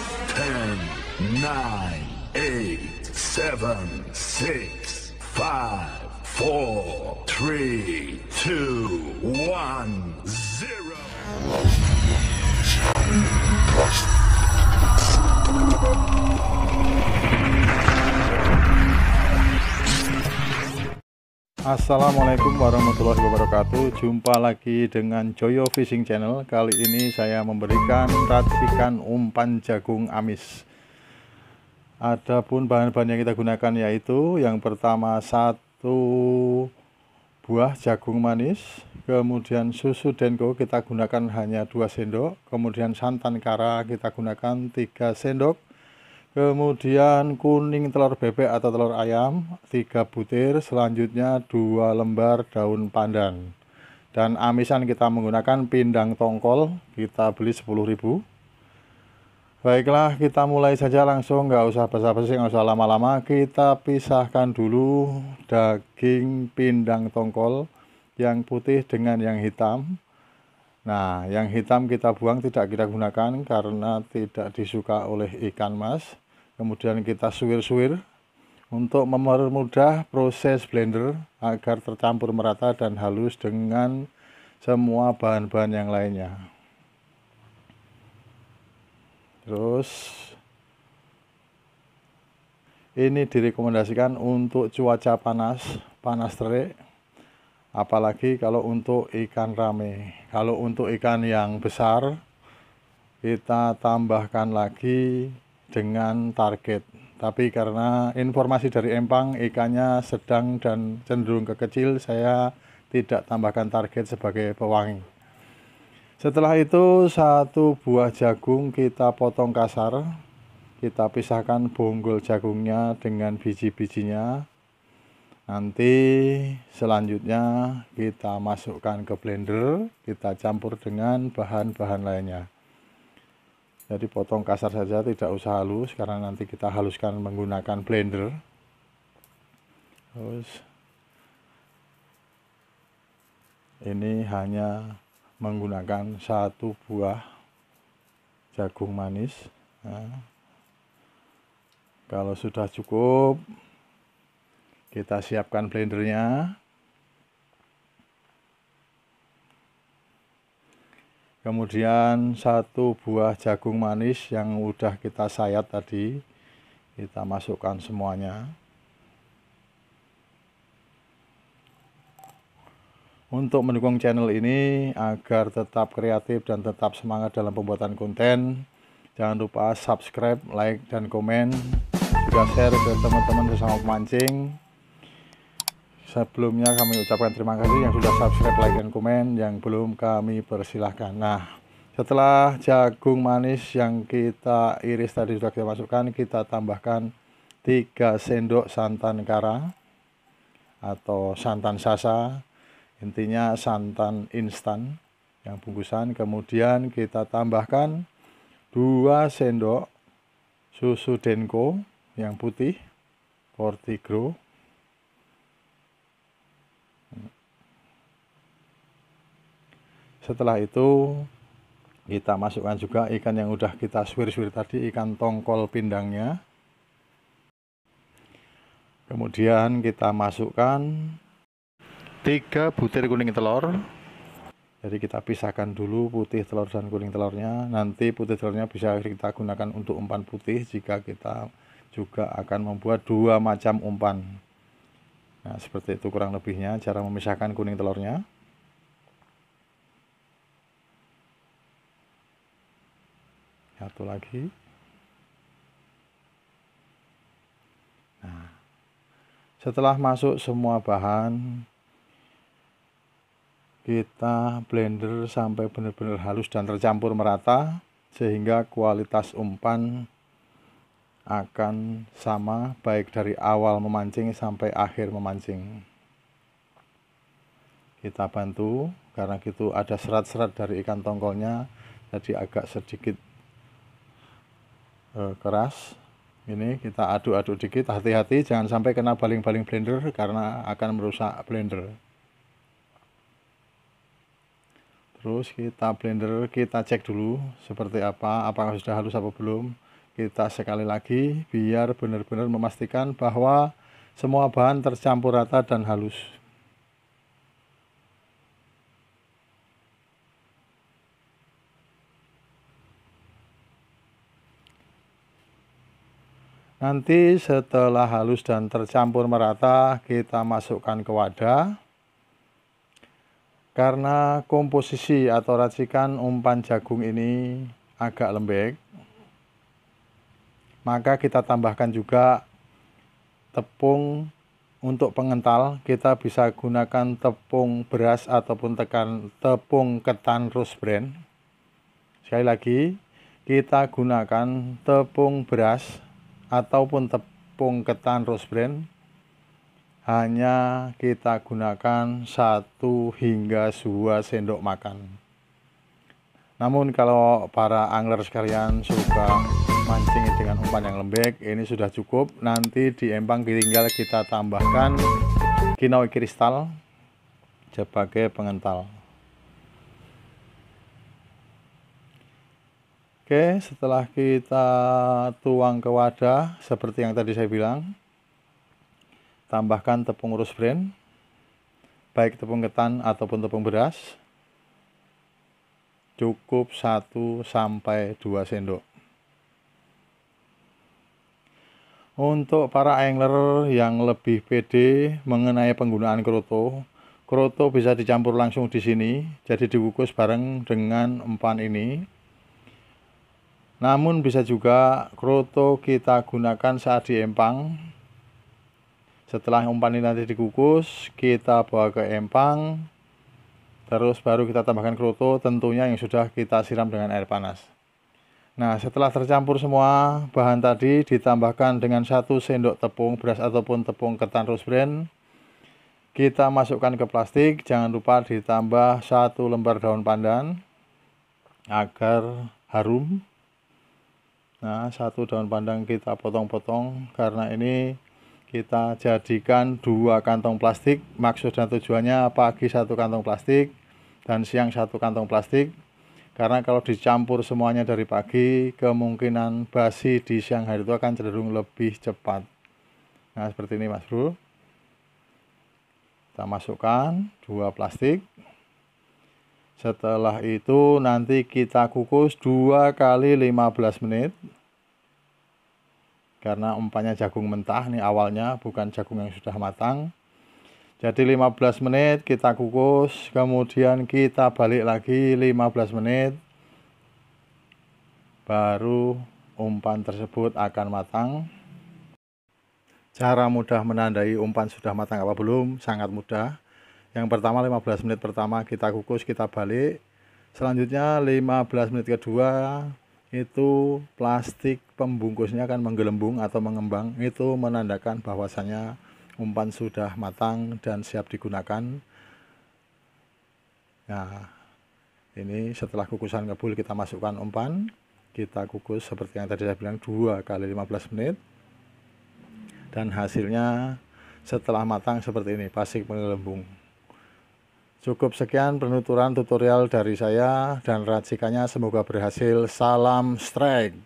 10, 9, 8, 7, 6, 5, 4, 3, 2, 1, 0. Assalamualaikum warahmatullahi wabarakatuh. Jumpa lagi dengan Joyo Fishing Channel. Kali ini saya memberikan racikan umpan jagung amis. Adapun bahan-bahan yang kita gunakan yaitu yang pertama 1 buah jagung manis, kemudian susu denko kita gunakan hanya 2 sendok, kemudian santan kara kita gunakan 3 sendok, kemudian kuning telur bebek atau telur ayam 3 butir, selanjutnya 2 lembar daun pandan. Dan amisan kita menggunakan pindang tongkol, kita beli 10.000. Baiklah, kita mulai saja langsung, nggak usah basa-basi, nggak usah lama-lama. Kita pisahkan dulu daging pindang tongkol yang putih dengan yang hitam. Nah, yang hitam kita buang, tidak kita gunakan karena tidak disuka oleh ikan mas. Kemudian kita suwir-suwir untuk mempermudah proses blender agar tercampur merata dan halus dengan semua bahan-bahan yang lainnya. Terus ini direkomendasikan untuk cuaca panas, panas terik, apalagi kalau untuk ikan rame. Kalau untuk ikan yang besar kita tambahkan lagi dengan target, tapi karena informasi dari empang ikannya sedang dan cenderung kekecil, saya tidak tambahkan target sebagai pewangi. Setelah itu 1 buah jagung kita potong kasar, kita pisahkan bonggol jagungnya dengan biji-bijinya. Nanti selanjutnya kita masukkan ke blender, kita campur dengan bahan-bahan lainnya. Jadi potong kasar saja, tidak usah halus karena nanti kita haluskan menggunakan blender. Terus ini hanya menggunakan 1 buah jagung manis. Nah, kalau sudah cukup, kita siapkan blendernya. Kemudian 1 buah jagung manis yang udah kita sayat tadi, kita masukkan semuanya. Untuk mendukung channel ini agar tetap kreatif dan tetap semangat dalam pembuatan konten, jangan lupa subscribe, like, dan komen, juga share ke teman-teman sesama pemancing. Sebelumnya kami ucapkan terima kasih yang sudah subscribe, like, dan komen, yang belum kami persilahkan. Nah, setelah jagung manis yang kita iris tadi sudah kita masukkan, kita tambahkan 3 sendok santan kara atau santan sasa, intinya santan instan yang bungkusan. Kemudian kita tambahkan 2 sendok susu denko yang putih Fortigro. Setelah itu kita masukkan juga ikan yang udah kita suwir-suwir tadi, ikan tongkol pindangnya. Kemudian kita masukkan 3 butir kuning telur. Jadi kita pisahkan dulu putih telur dan kuning telurnya. Nanti putih telurnya bisa kita gunakan untuk umpan putih jika kita juga akan membuat 2 macam umpan. Nah, seperti itu kurang lebihnya cara memisahkan kuning telurnya. Satu lagi. Nah, setelah masuk semua bahan, kita blender sampai benar-benar halus dan tercampur merata sehingga kualitas umpan akan sama baik dari awal memancing sampai akhir memancing. Kita bantu karena gitu ada serat-serat dari ikan tongkolnya, jadi agak sedikit keras. Ini kita aduk-aduk dikit, hati-hati jangan sampai kena baling-baling blender karena akan merusak blender. Terus kita blender, kita cek dulu seperti apa, apakah sudah halus apa belum. Kita sekali lagi biar benar-benar memastikan bahwa semua bahan tercampur rata dan halus. Nanti setelah halus dan tercampur merata, kita masukkan ke wadah. Karena komposisi atau racikan umpan jagung ini agak lembek, maka kita tambahkan juga tepung untuk pengental. Kita bisa gunakan tepung beras ataupun tepung ketan Rose Bran. Sekali lagi, kita gunakan tepung beras ataupun tepung ketan Rose Bran. Hanya kita gunakan 1 hingga 2 sendok makan. Namun kalau para angler sekalian suka mancing dengan umpan yang lembek, ini sudah cukup. Nanti di empang tinggal kita tambahkan kinoy kristal sebagai pengental. Oke, setelah kita tuang ke wadah seperti yang tadi saya bilang, tambahkan tepung Rose Bran, baik tepung ketan ataupun tepung beras. Cukup 1 sampai 2 sendok. Untuk para angler yang lebih pede mengenai penggunaan kroto bisa dicampur langsung di sini, jadi dikukus bareng dengan umpan ini. Namun bisa juga kroto kita gunakan saat di empang. Setelah umpan ini nanti dikukus, kita bawa ke empang. Terus baru kita tambahkan kroto, tentunya yang sudah kita siram dengan air panas. Nah, setelah tercampur semua bahan tadi, ditambahkan dengan 1 sendok tepung beras ataupun tepung ketan Rose Bran. Kita masukkan ke plastik, jangan lupa ditambah 1 lembar daun pandan agar harum. Nah, 1 daun pandan kita potong-potong karena ini kita jadikan 2 kantong plastik. Maksud dan tujuannya pagi 1 kantong plastik dan siang 1 kantong plastik. Karena kalau dicampur semuanya dari pagi, kemungkinan basi di siang hari itu akan cenderung lebih cepat. Nah, seperti ini Mas Bro. Kita masukkan 2 plastik. Setelah itu nanti kita kukus 2 kali 15 menit. Karena umpannya jagung mentah, ini awalnya bukan jagung yang sudah matang. Jadi 15 menit kita kukus, kemudian kita balik lagi 15 menit. Baru umpan tersebut akan matang. Cara mudah menandai umpan sudah matang apa belum? Sangat mudah. Yang pertama 15 menit pertama kita kukus, kita balik. Selanjutnya 15 menit kedua itu plastik pembungkusnya akan menggelembung atau mengembang, itu menandakan bahwasannya umpan sudah matang dan siap digunakan. Nah, ini setelah kukusan ngebul kita masukkan umpan, kita kukus seperti yang tadi saya bilang 2 kali 15 menit, dan hasilnya setelah matang seperti ini, plastik menggelembung. Cukup sekian penuturan tutorial dari saya dan racikannya, semoga berhasil. Salam strike.